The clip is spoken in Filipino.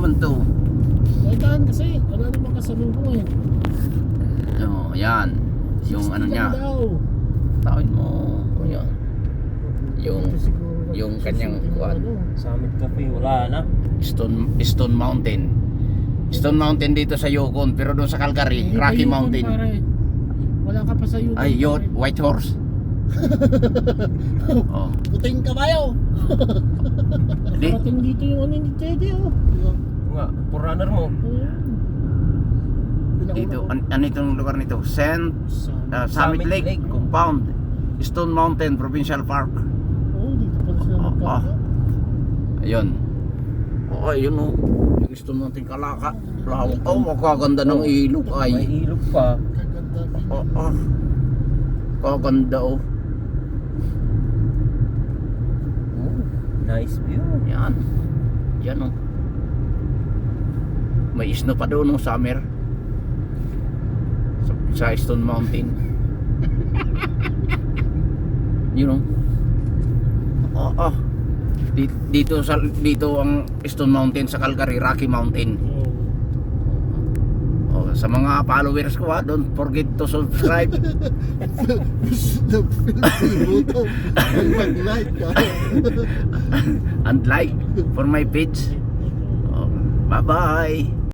naman to. Kailangan kasi, wala naman kasaming ko eh. Oh, yan. Yung 60 ano lang niya. daw. Tawin mo. Yan. Ito siguro yung susunod kanyang yung kuwan. ano. Summit Cafe, wala na. Stone Mountain. Stone Mountain dito sa Yukon, pero doon sa Calgary, Hindi Rocky pa Yukon, Mountain. pare. Wala ka pa sa Yukon. Ay, pare. White Horse. Oh. Puting kabayo. Di, Nakarating dito yung ano ni Teddy oh. Nga, forerunner mo. dito, ano itong lugar nito? Summit Summit Lake, Lake. Compound, Stone Mountain Provincial Park. Oh, dito pala sila nagkaka. Ayun. Oh, ayun oh. Yung Stone Mountain Kalaka. Lawak. Oh, makaganda ng ilog May ay. ilog pa. Kaganda. Oh. Kaganda oh. Oh, nice view. Yan. Yan oh. May snow pa doon no, summer. Sa Stone Mountain. Yun oh. Oh. Dito ang Stone Mountain sa Calgary, Rocky Mountain. Oh, sa mga followers ko don't forget to subscribe. Mag-like ka. And like for my page. Oh, bye-bye.